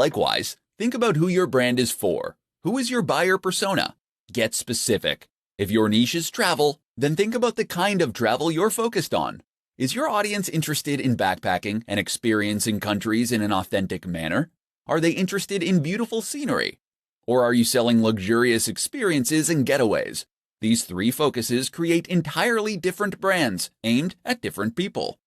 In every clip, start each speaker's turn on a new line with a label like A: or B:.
A: Likewise, think about who your brand is for. Who is your buyer persona? Get specific. If your niche is travel, then think about the kind of travel you're focused on. Is your audience interested in backpacking and experiencing countries in an authentic manner? Are they interested in beautiful scenery? Or are you selling luxurious experiences and getaways? These three focuses create entirely different brands aimed at different people.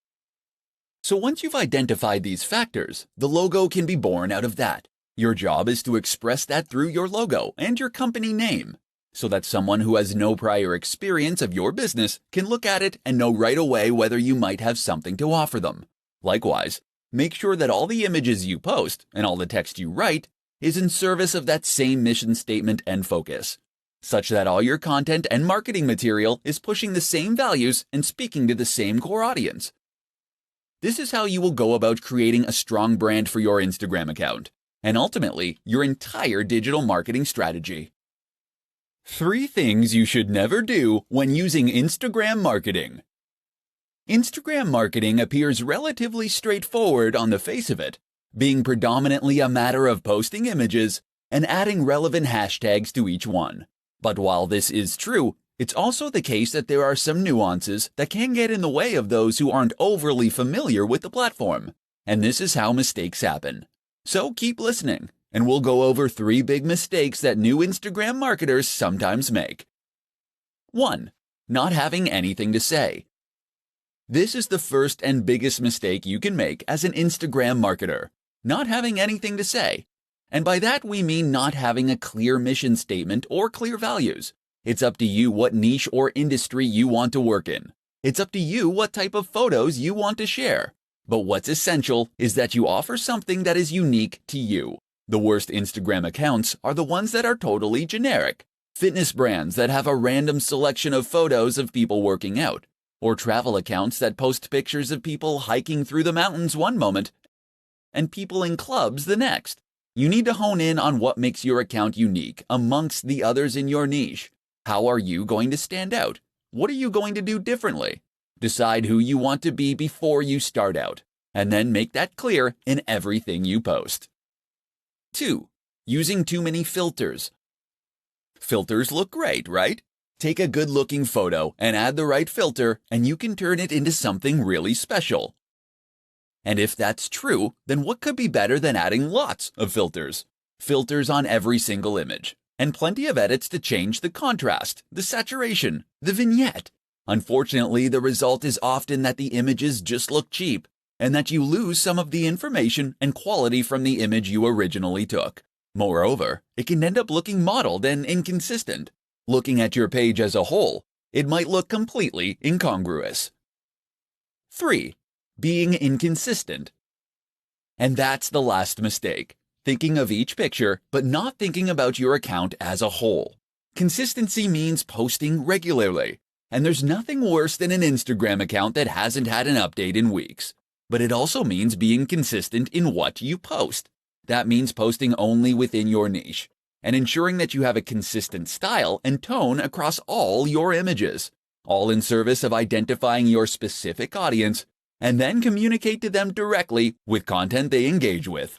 A: So once you've identified these factors, the logo can be born out of that. Your job is to express that through your logo and your company name, so that someone who has no prior experience of your business can look at it and know right away whether you might have something to offer them. Likewise, make sure that all the images you post and all the text you write is in service of that same mission statement and focus, such that all your content and marketing material is pushing the same values and speaking to the same core audience. This is how you will go about creating a strong brand for your Instagram account, and ultimately, your entire digital marketing strategy. 3 things you should never do when using Instagram marketing. Instagram marketing appears relatively straightforward on the face of it, being predominantly a matter of posting images and adding relevant hashtags to each one. But while this is true, it's also the case that there are some nuances that can get in the way of those who aren't overly familiar with the platform, and this is how mistakes happen. So keep listening, and we'll go over 3 big mistakes that new Instagram marketers sometimes make. 1. Not having anything to say. This is the first and biggest mistake you can make as an Instagram marketer, not having anything to say. And by that we mean not having a clear mission statement or clear values. It's up to you what niche or industry you want to work in. It's up to you what type of photos you want to share. But what's essential is that you offer something that is unique to you. The worst Instagram accounts are the ones that are totally generic. Fitness brands that have a random selection of photos of people working out, or travel accounts that post pictures of people hiking through the mountains one moment and people in clubs the next. You need to hone in on what makes your account unique amongst the others in your niche. How are you going to stand out? What are you going to do differently? Decide who you want to be before you start out, and then make that clear in everything you post. 2. Using too many filters. Filters look great, right? Take a good-looking photo and add the right filter, and you can turn it into something really special. And if that's true, then what could be better than adding lots of filters? Filters on every single image, and plenty of edits to change the contrast, the saturation, the vignette. Unfortunately, the result is often that the images just look cheap, and that you lose some of the information and quality from the image you originally took. Moreover, it can end up looking modeled and inconsistent. Looking at your page as a whole, it might look completely incongruous. 3. Being inconsistent. And that's the last mistake. Thinking of each picture, but not thinking about your account as a whole. Consistency means posting regularly, and there's nothing worse than an Instagram account that hasn't had an update in weeks. But it also means being consistent in what you post. That means posting only within your niche, and ensuring that you have a consistent style and tone across all your images, all in service of identifying your specific audience, and then communicate to them directly with content they engage with.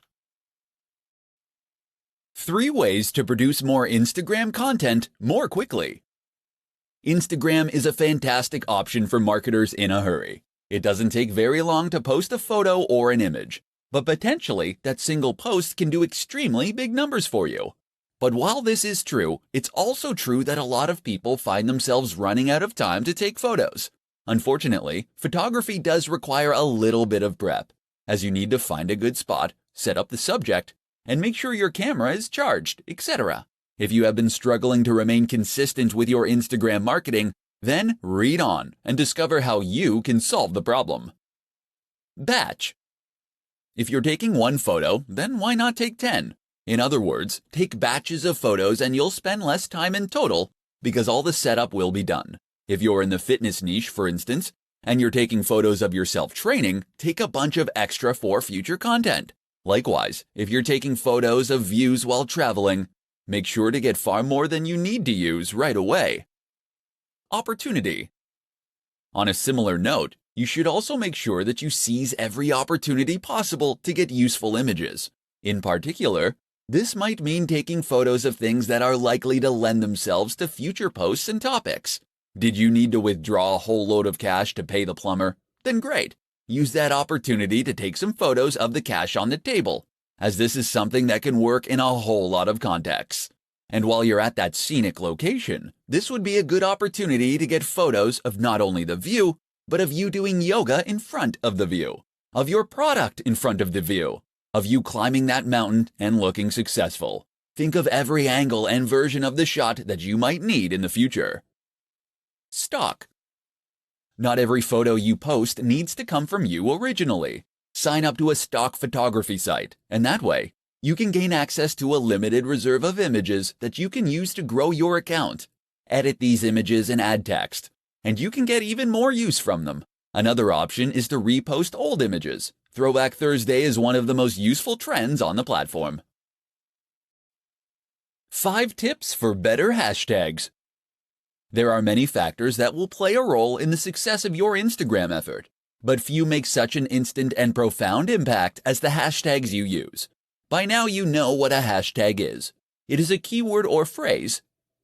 A: 3 ways to produce more Instagram content more quickly. Instagram is a fantastic option for marketers in a hurry. It doesn't take very long to post a photo or an image, but potentially that single post can do extremely big numbers for you. But while this is true, it's also true that a lot of people find themselves running out of time to take photos. Unfortunately, photography does require a little bit of prep, as you need to find a good spot, set up the subject, and make sure your camera is charged, etc. If you have been struggling to remain consistent with your Instagram marketing, then read on and discover how you can solve the problem. Batch. If you're taking one photo, then why not take 10? In other words, take batches of photos and you'll spend less time in total because all the setup will be done. If you're in the fitness niche, for instance, and you're taking photos of yourself training, take a bunch of extra for future content. Likewise, if you're taking photos of views while traveling, make sure to get far more than you need to use right away. Opportunity. On a similar note, you should also make sure that you seize every opportunity possible to get useful images. In particular, this might mean taking photos of things that are likely to lend themselves to future posts and topics. Did you need to withdraw a whole load of cash to pay the plumber? Then great. Use that opportunity to take some photos of the cash on the table, as this is something that can work in a whole lot of contexts. And while you're at that scenic location, this would be a good opportunity to get photos of not only the view, but of you doing yoga in front of the view, of your product in front of the view, of you climbing that mountain and looking successful. Think of every angle and version of the shot that you might need in the future. Stock. Not every photo you post needs to come from you originally. Sign up to a stock photography site, and that way, you can gain access to a limited reserve of images that you can use to grow your account. Edit these images and add text, and you can get even more use from them. Another option is to repost old images. Throwback Thursday is one of the most useful trends on the platform. 5 tips for better hashtags. There are many factors that will play a role in the success of your Instagram effort, but few make such an instant and profound impact as the hashtags you use. By now you know what a hashtag is. It is a keyword or phrase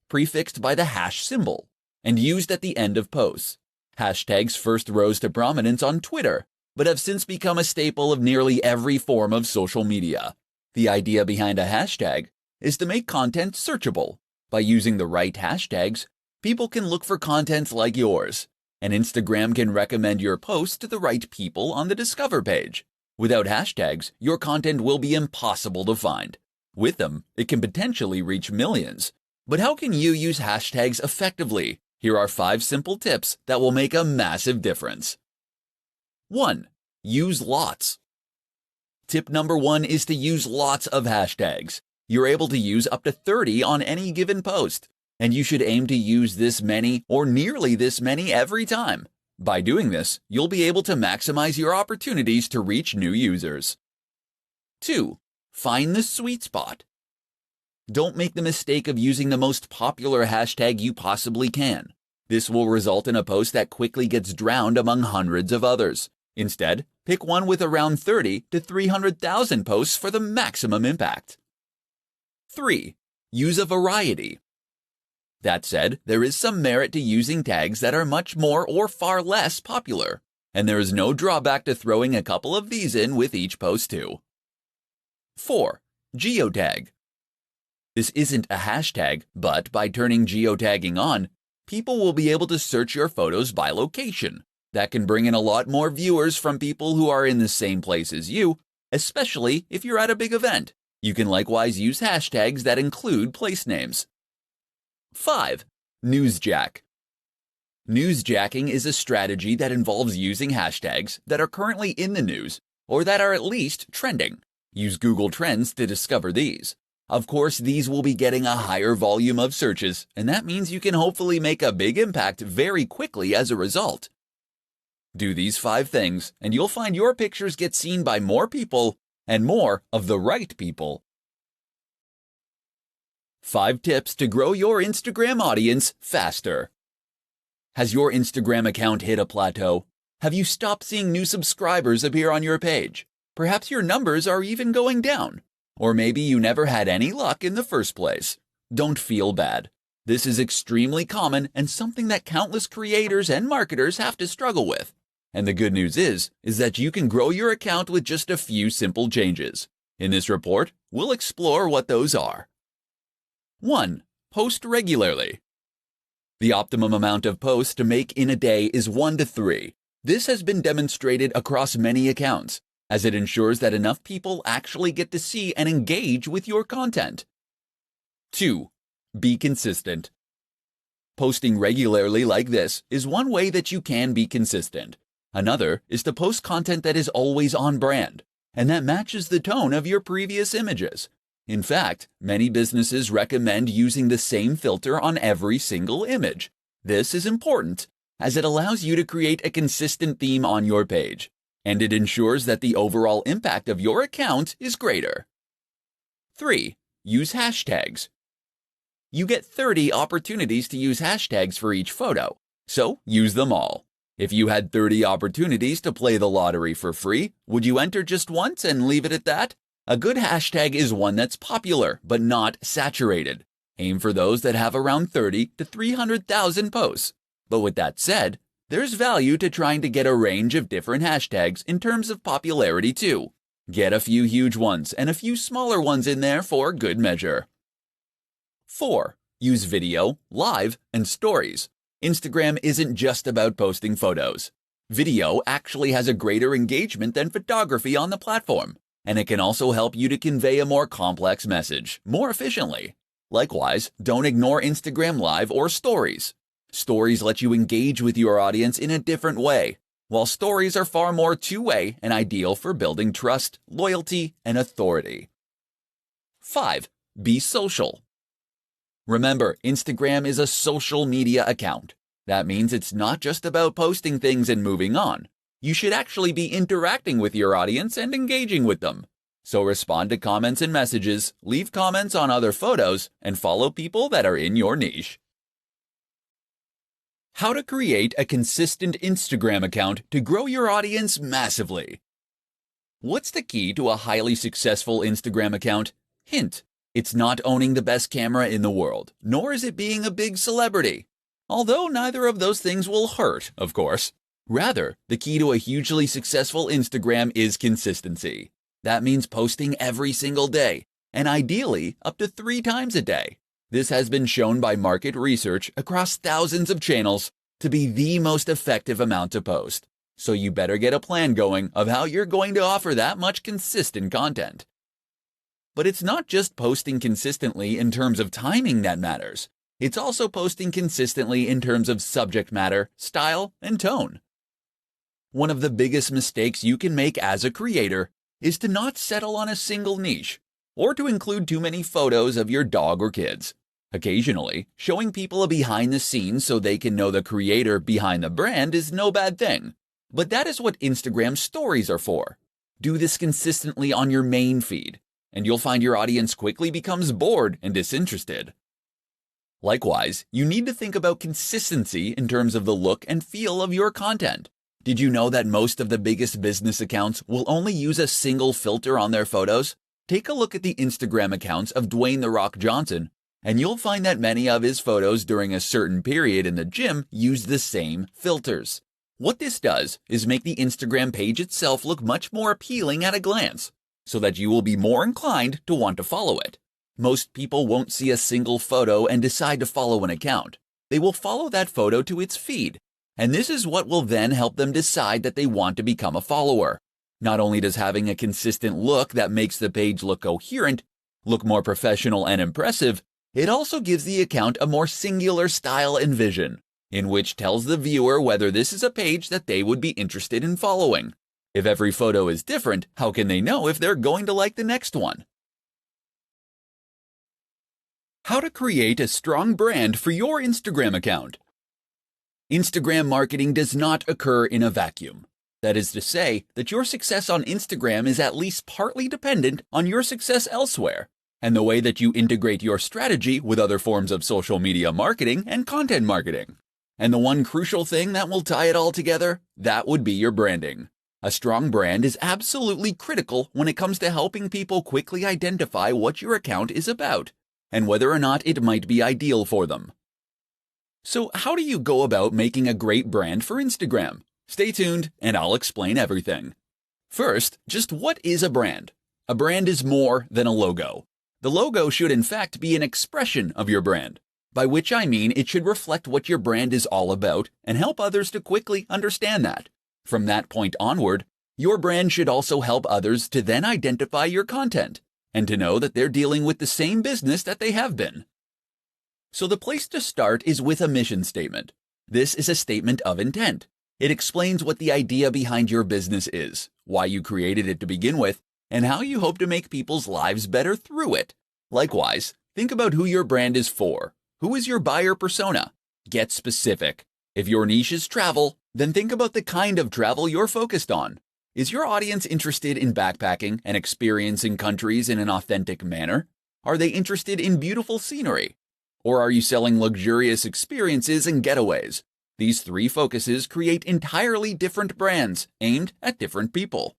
A: prefixed by the hash symbol and used at the end of posts. Hashtags first rose to prominence on Twitter, but have since become a staple of nearly every form of social media. The idea behind a hashtag is to make content searchable. By using the right hashtags, people can look for content like yours, and Instagram can recommend your post to the right people on the Discover page. Without hashtags, your content will be impossible to find. With them, it can potentially reach millions. But how can you use hashtags effectively? Here are 5 simple tips that will make a massive difference. 1. Use lots. Tip number 1 is to use lots of hashtags. You're able to use up to 30 on any given post, and you should aim to use this many or nearly this many every time. By doing this, you'll be able to maximize your opportunities to reach new users. 2. Find the sweet spot. Don't make the mistake of using the most popular hashtag you possibly can. This will result in a post that quickly gets drowned among hundreds of others. Instead, pick one with around 30 to 300,000 posts for the maximum impact. 3. Use a variety. That said, there is some merit to using tags that are much more or far less popular, and there is no drawback to throwing a couple of these in with each post too. 4. Geotag. This isn't a hashtag, but by turning geotagging on, people will be able to search your photos by location. That can bring in a lot more viewers from people who are in the same place as you, especially if you're at a big event. You can likewise use hashtags that include place names. 5. Newsjack. Newsjacking is a strategy that involves using hashtags that are currently in the news or that are at least trending. Use Google Trends to discover these. Of course, these will be getting a higher volume of searches, and that means you can hopefully make a big impact very quickly as a result. Do these 5 things, and you'll find your pictures get seen by more people and more of the right people. 5 tips to grow your Instagram audience faster. Has your Instagram account hit a plateau? Have you stopped seeing new subscribers appear on your page? Perhaps your numbers are even going down. Or maybe you never had any luck in the first place. Don't feel bad. This is extremely common and something that countless creators and marketers have to struggle with. And the good news is that you can grow your account with just a few simple changes. In this report, we'll explore what those are. 1. Post regularly. The optimum amount of posts to make in a day is 1 to 3. This has been demonstrated across many accounts, as it ensures that enough people actually get to see and engage with your content. 2. Be consistent. Posting regularly like this is one way that you can be consistent. Another is to post content that is always on brand, and that matches the tone of your previous images. In fact, many businesses recommend using the same filter on every single image. This is important, as it allows you to create a consistent theme on your page, and it ensures that the overall impact of your account is greater. 3. Use hashtags. You get 30 opportunities to use hashtags for each photo, so use them all. If you had 30 opportunities to play the lottery for free, would you enter just once and leave it at that? A good hashtag is one that's popular but not saturated. Aim for those that have around 30 to 300,000 posts. But with that said, there's value to trying to get a range of different hashtags in terms of popularity too. Get a few huge ones and a few smaller ones in there for good measure. 4. Use video, live, and stories. Instagram isn't just about posting photos. Video actually has a greater engagement than photography on the platform, and it can also help you to convey a more complex message more efficiently. Likewise, don't ignore Instagram Live or Stories. Stories let you engage with your audience in a different way, while stories are far more two-way and ideal for building trust, loyalty, and authority. 5. Be social. Remember, Instagram is a social media account. That means it's not just about posting things and moving on. You should actually be interacting with your audience and engaging with them. So respond to comments and messages, leave comments on other photos, and follow people that are in your niche. How to create a consistent Instagram account to grow your audience massively. What's the key to a highly successful Instagram account? Hint: it's not owning the best camera in the world, nor is it being a big celebrity. Although neither of those things will hurt, of course. Rather, the key to a hugely successful Instagram is consistency. That means posting every single day, and ideally up to 3 times a day. This has been shown by market research across thousands of channels to be the most effective amount to post. So you better get a plan going of how you're going to offer that much consistent content. But it's not just posting consistently in terms of timing that matters. It's also posting consistently in terms of subject matter, style, and tone. One of the biggest mistakes you can make as a creator is to not settle on a single niche, or to include too many photos of your dog or kids. Occasionally, showing people a behind the scenes so they can know the creator behind the brand is no bad thing. But that is what Instagram stories are for. Do this consistently on your main feed, and you'll find your audience quickly becomes bored and disinterested. Likewise, you need to think about consistency in terms of the look and feel of your content. Did you know that most of the biggest business accounts will only use a single filter on their photos? Take a look at the Instagram accounts of Dwayne "The Rock" Johnson, and you'll find that many of his photos during a certain period in the gym use the same filters. What this does is make the Instagram page itself look much more appealing at a glance, so that you will be more inclined to want to follow it. Most people won't see a single photo and decide to follow an account. They will follow that photo to its feed, and this is what will then help them decide that they want to become a follower. Not only does having a consistent look that makes the page look coherent, look more professional and impressive, it also gives the account a more singular style and vision, in which tells the viewer whether this is a page that they would be interested in following. If every photo is different, how can they know if they're going to like the next one? How to create a strong brand for your Instagram account. Instagram marketing does not occur in a vacuum. That is to say that your success on Instagram is at least partly dependent on your success elsewhere, and the way that you integrate your strategy with other forms of social media marketing and content marketing. And the one crucial thing that will tie it all together, that would be your branding. A strong brand is absolutely critical when it comes to helping people quickly identify what your account is about, and whether or not it might be ideal for them. So how do you go about making a great brand for Instagram? Stay tuned and I'll explain everything. First, just what is a brand? A brand is more than a logo. The logo should in fact be an expression of your brand, by which I mean it should reflect what your brand is all about and help others to quickly understand that. From that point onward, your brand should also help others to then identify your content and to know that they're dealing with the same business that they have been. So the place to start is with a mission statement. This is a statement of intent. It explains what the idea behind your business is, why you created it to begin with, and how you hope to make people's lives better through it. Likewise, think about who your brand is for. Who is your buyer persona? Get specific. If your niche is travel, then think about the kind of travel you're focused on. Is your audience interested in backpacking and experiencing countries in an authentic manner? Are they interested in beautiful scenery? Or are you selling luxurious experiences and getaways? These 3 focuses create entirely different brands aimed at different people.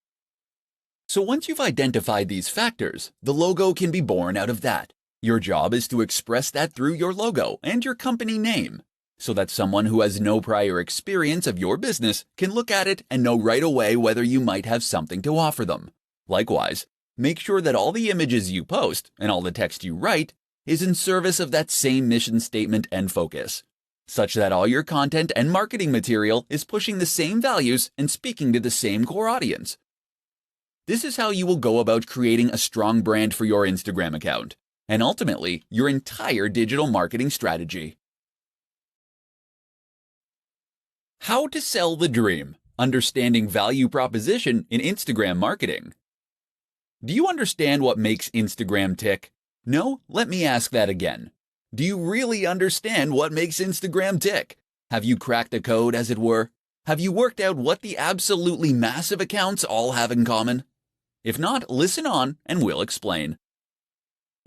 A: So once you've identified these factors, the logo can be born out of that. Your job is to express that through your logo and your company name, so that someone who has no prior experience of your business can look at it and know right away whether you might have something to offer them. Likewise, make sure that all the images you post and all the text you write is in service of that same mission statement and focus, such that all your content and marketing material is pushing the same values and speaking to the same core audience. This is how you will go about creating a strong brand for your Instagram account, and ultimately your entire digital marketing strategy. How to sell the dream: understanding value proposition in Instagram marketing. Do you understand what makes Instagram tick? No? Let me ask that again. Do you really understand what makes Instagram tick? Have you cracked the code, as it were? Have you worked out what the absolutely massive accounts all have in common? If not, listen on and we'll explain.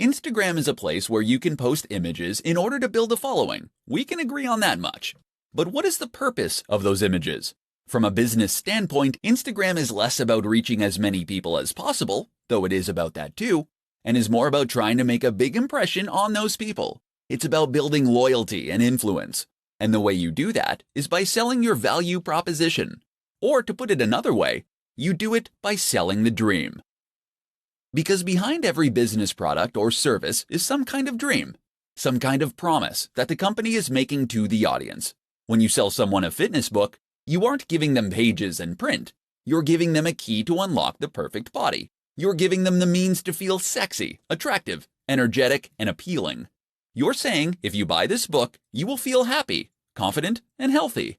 A: Instagram is a place where you can post images in order to build a following. We can agree on that much. But what is the purpose of those images? From a business standpoint, Instagram is less about reaching as many people as possible, though it is about that too, and is more about trying to make a big impression on those people. It's about building loyalty and influence. And the way you do that is by selling your value proposition. Or to put it another way, you do it by selling the dream. Because behind every business product or service is some kind of dream, some kind of promise that the company is making to the audience. When you sell someone a fitness book, you aren't giving them pages and print. You're giving them a key to unlock the perfect body. You're giving them the means to feel sexy, attractive, energetic, and appealing. You're saying if you buy this book, you will feel happy, confident, and healthy.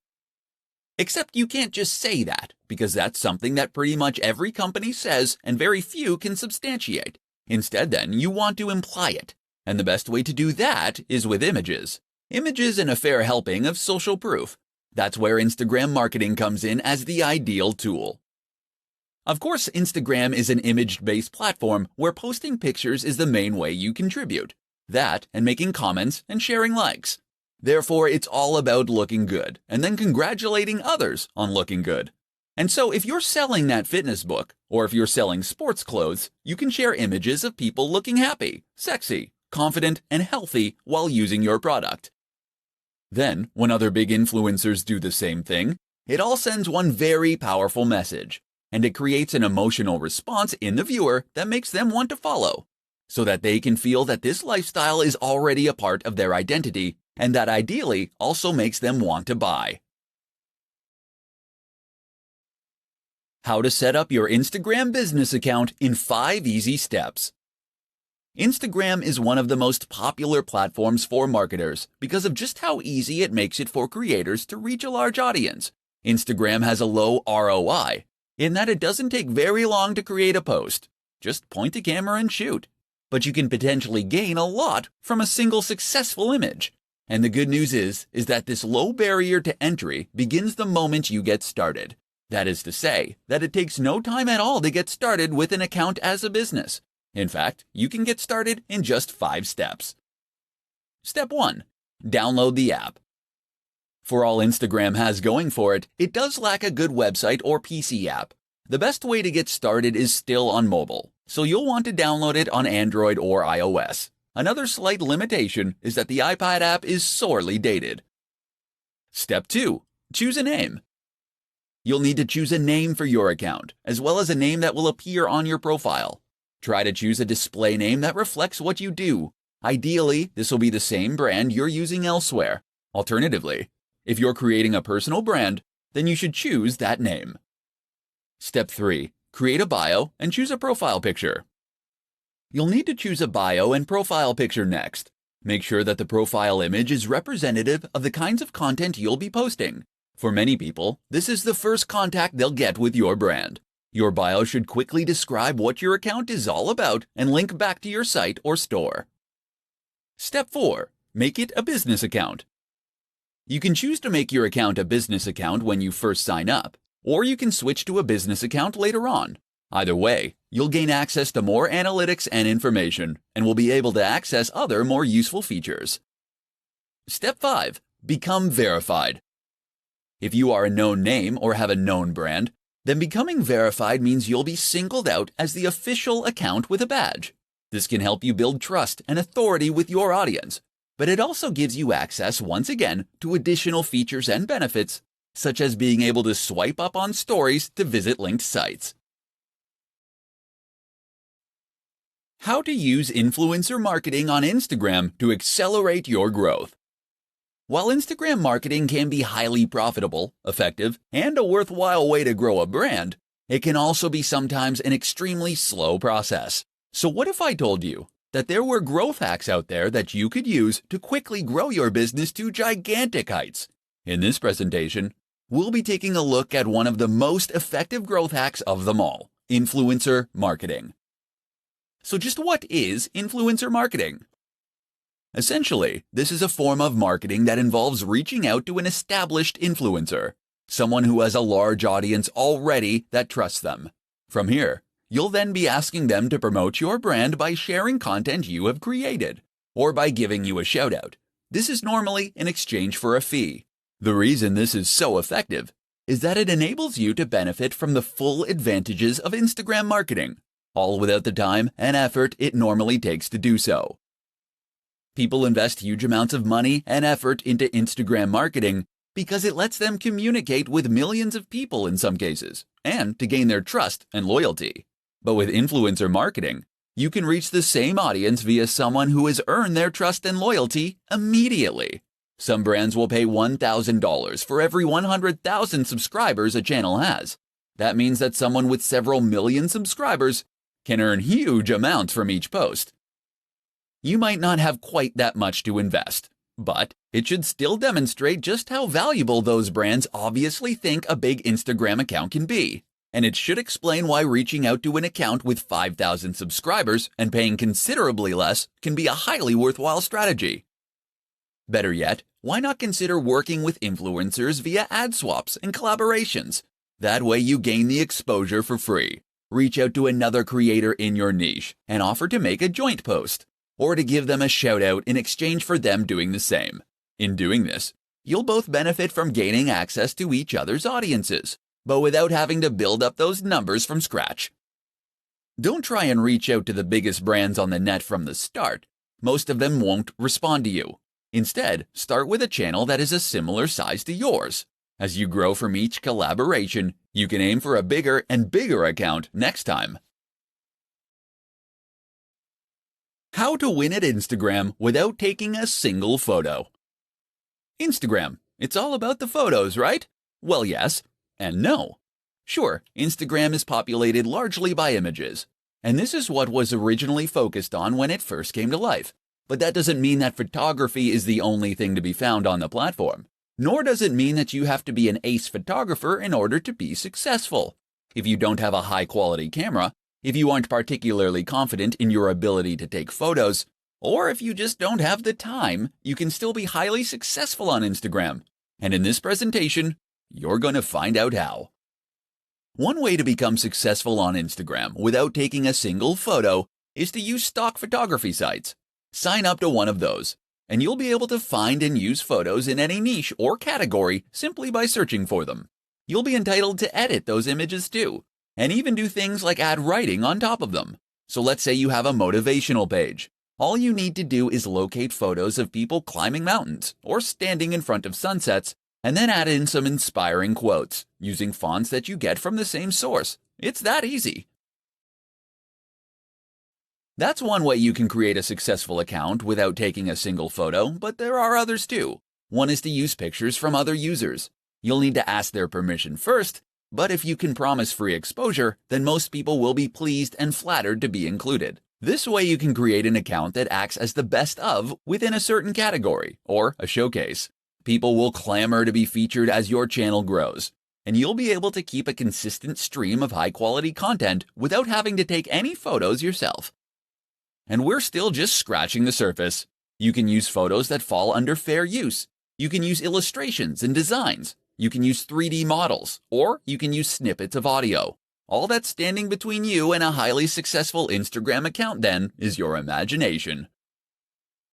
A: Except you can't just say that, because that's something that pretty much every company says and very few can substantiate. Instead, then, you want to imply it. And the best way to do that is with images. Images and a fair helping of social proof. That's where Instagram marketing comes in as the ideal tool. Of course, Instagram is an image-based platform where posting pictures is the main way you contribute. That and making comments and sharing likes. Therefore, it's all about looking good and then congratulating others on looking good. And so if you're selling that fitness book, or if you're selling sports clothes, you can share images of people looking happy, sexy, confident, and healthy while using your product. Then, when other big influencers do the same thing, it all sends one very powerful message, and it creates an emotional response in the viewer that makes them want to follow, so that they can feel that this lifestyle is already a part of their identity, and that ideally also makes them want to buy. How to set up your Instagram business account in 5 easy steps. Instagram is one of the most popular platforms for marketers because of just how easy it makes it for creators to reach a large audience. Instagram has a low ROI in that it doesn't take very long to create a post. Just point a camera and shoot. But you can potentially gain a lot from a single successful image. And the good news is that this low barrier to entry begins the moment you get started. That is to say, that it takes no time at all to get started with an account as a business. In fact, you can get started in just 5 steps. Step 1. Download the app. For all Instagram has going for it, it does lack a good website or PC app. The best way to get started is still on mobile, so you'll want to download it on Android or iOS. Another slight limitation is that the iPad app is sorely dated. Step 2. Choose a name. You'll need to choose a name for your account, as well as a name that will appear on your profile. Try to choose a display name that reflects what you do. Ideally, this will be the same brand you're using elsewhere. Alternatively, if you're creating a personal brand, then you should choose that name. Step 3. Create a bio and choose a profile picture. You'll need to choose a bio and profile picture next. Make sure that the profile image is representative of the kinds of content you'll be posting. For many people, this is the first contact they'll get with your brand. Your bio should quickly describe what your account is all about and link back to your site or store. Step 4. Make it a business account. You can choose to make your account a business account when you first sign up, or you can switch to a business account later on. Either way, you'll gain access to more analytics and information, and will be able to access other more useful features. Step 5. Become verified. If you are a known name or have a known brand, Then becoming verified means you'll be singled out as the official account with a badge. This can help you build trust and authority with your audience, but it also gives you access, once again, to additional features and benefits, such as being able to swipe up on stories to visit linked sites. How to use influencer marketing on Instagram to accelerate your growth. While Instagram marketing can be highly profitable, effective, and a worthwhile way to grow a brand, it can also be sometimes an extremely slow process. So what if I told you that there were growth hacks out there that you could use to quickly grow your business to gigantic heights? In this presentation, we'll be taking a look at one of the most effective growth hacks of them all, influencer marketing. So just what is influencer marketing? Essentially, this is a form of marketing that involves reaching out to an established influencer, someone who has a large audience already that trusts them. From here, you'll then be asking them to promote your brand by sharing content you have created, or by giving you a shout out. This is normally in exchange for a fee. The reason this is so effective is that it enables you to benefit from the full advantages of Instagram marketing, all without the time and effort it normally takes to do so. People invest huge amounts of money and effort into Instagram marketing because it lets them communicate with millions of people in some cases, and to gain their trust and loyalty. But with influencer marketing, you can reach the same audience via someone who has earned their trust and loyalty immediately. Some brands will pay $1,000 for every 100,000 subscribers a channel has. That means that someone with several million subscribers can earn huge amounts from each post. You might not have quite that much to invest, but it should still demonstrate just how valuable those brands obviously think a big Instagram account can be. And it should explain why reaching out to an account with 5,000 subscribers and paying considerably less can be a highly worthwhile strategy. Better yet, why not consider working with influencers via ad swaps and collaborations? That way you gain the exposure for free. Reach out to another creator in your niche and offer to make a joint post, or to give them a shout out in exchange for them doing the same. In doing this, you'll both benefit from gaining access to each other's audiences, but without having to build up those numbers from scratch. Don't try and reach out to the biggest brands on the net from the start. Most of them won't respond to you. Instead, start with a channel that is a similar size to yours. As you grow from each collaboration, you can aim for a bigger and bigger account next time. How to win at Instagram without taking a single photo. Instagram, it's all about the photos, right? Well, yes and no. Sure, Instagram is populated largely by images, and this is what was originally focused on when it first came to life. But that doesn't mean that photography is the only thing to be found on the platform. Nor does it mean that you have to be an ace photographer in order to be successful. If you don't have a high-quality camera, if you aren't particularly confident in your ability to take photos, or if you just don't have the time, you can still be highly successful on Instagram. And in this presentation, you're going to find out how. One way to become successful on Instagram without taking a single photo is to use stock photography sites. Sign up to one of those, and you'll be able to find and use photos in any niche or category simply by searching for them. You'll be entitled to edit those images too, and even do things like add writing on top of them. So let's say you have a motivational page. All you need to do is locate photos of people climbing mountains or standing in front of sunsets, and then add in some inspiring quotes using fonts that you get from the same source. It's that easy. That's one way you can create a successful account without taking a single photo, but there are others too. One is to use pictures from other users. You'll need to ask their permission first, but if you can promise free exposure, then most people will be pleased and flattered to be included. This way you can create an account that acts as the best of within a certain category, or a showcase. People will clamor to be featured as your channel grows, and you'll be able to keep a consistent stream of high-quality content without having to take any photos yourself. And we're still just scratching the surface. You can use photos that fall under fair use. You can use illustrations and designs. You can use 3D models, or you can use snippets of audio. All that's standing between you and a highly successful Instagram account then is your imagination.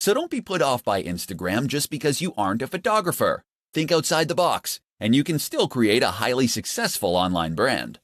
A: So don't be put off by Instagram just because you aren't a photographer. Think outside the box. and you can still create a highly successful online brand.